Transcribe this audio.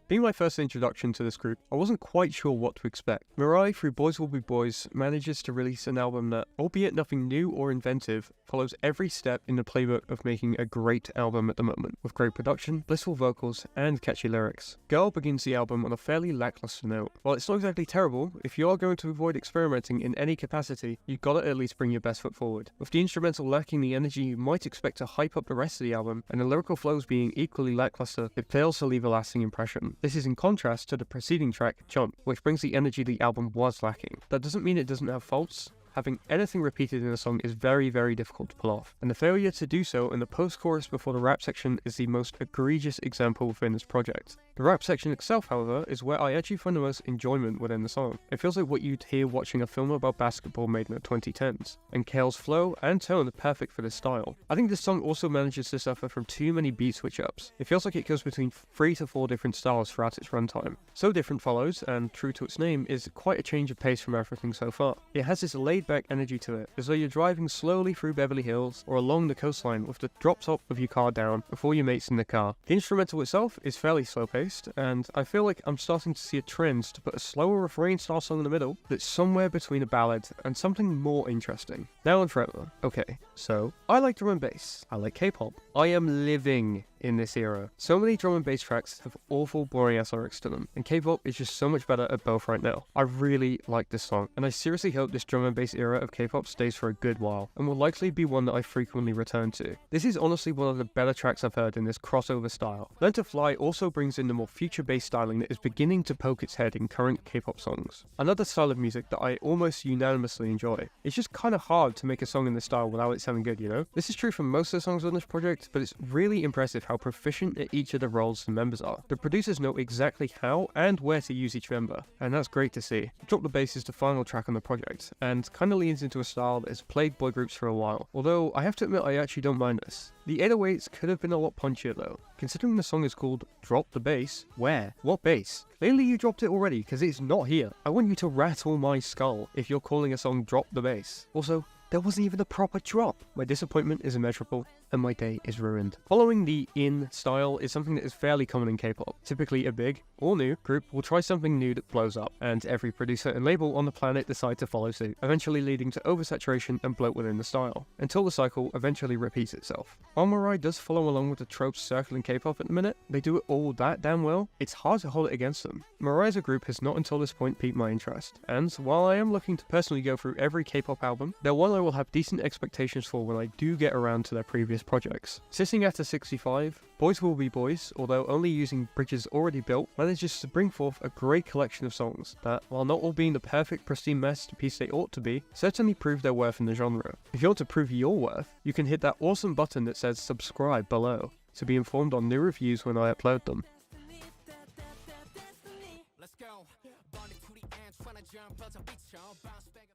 Being my first introduction to this group, I wasn't quite sure what to expect. MIRAE, through Boys Will Be Boys, manages to release an album that, albeit nothing new or inventive, follows every step in the playbook of making a great album at the moment, with great production, blissful vocals, and catchy lyrics. Girl begins the album on a fairly lackluster note. While it's not exactly terrible, if you are going to avoid experimenting in any capacity, you've got to at least bring your best foot forward. With the instrumental lacking the energy you might expect to hype up the rest of the album, and the lyrical flows being equally lackluster, it fails to leave a lasting impression. This is in contrast to the preceding track, Jump, which brings the energy the album was lacking. That doesn't mean it doesn't have faults. Having anything repeated in a song is very, very difficult to pull off, and the failure to do so in the post-chorus before the rap section is the most egregious example within this project. The rap section itself, however, is where I actually find the most enjoyment within the song. It feels like what you'd hear watching a film about basketball made in the 2010s, and Kale's flow and tone are perfect for this style. I think this song also manages to suffer from too many beat switch-ups. It feels like it goes between 3 to 4 different styles throughout its runtime. So Different follows, and true to its name, is quite a change of pace from everything so far. It has this laid-back energy to it, as though you're driving slowly through Beverly Hills or along the coastline with the drop top of your car down before your mates in the car. The instrumental itself is fairly slow-paced, and I feel like I'm starting to see a trend to put a slower refrain-style song in the middle that's somewhere between a ballad and something more interesting. Now and forever. Okay, so I like drum and bass. I like K-pop. I am living in this era. So many drum and bass tracks have awful, boring ass lyrics to them, and K-pop is just so much better at both right now. I really like this song, and I seriously hope this drum and bass era of K-pop stays for a good while, and will likely be one that I frequently return to. This is honestly one of the better tracks I've heard in this crossover style. Learn to Fly also brings in the more future-based styling that is beginning to poke its head in current K-pop songs. Another style of music that I almost unanimously enjoy. It's just kind of hard to make a song in this style without it sounding good, you know? This is true for most of the songs on this project, but it's really impressive how proficient at each of the roles the members are. The producers know exactly how and where to use each member, and that's great to see. Drop the Bass is the final track on the project, and kinda leans into a style that has plagued boy groups for a while, although I have to admit I actually don't mind this. The 808s could have been a lot punchier though. Considering the song is called Drop the Bass, where? What bass? Clearly you dropped it already, because it's not here. I want you to rattle my skull if you're calling a song Drop the Bass. Also, there wasn't even a proper drop. My disappointment is immeasurable, and my day is ruined. Following the in style is something that is fairly common in K-pop. Typically a big, or new, group will try something new that blows up, and every producer and label on the planet decide to follow suit, eventually leading to oversaturation and bloat within the style, until the cycle eventually repeats itself. While MIRAE does follow along with the tropes circling K-pop at the minute, they do it all that damn well, it's hard to hold it against them. MIRAE as a group has not until this point piqued my interest, and while I am looking to personally go through every K-pop album, they're one I will have decent expectations for when I do get around to their previous projects. Sitting at a 65, Boys Will Be Boys, although only using bridges already built, manages to bring forth a great collection of songs that, while not all being the perfect pristine masterpiece they ought to be, certainly prove their worth in the genre. If you want to prove your worth, you can hit that awesome button that says subscribe below to be informed on new reviews when I upload them.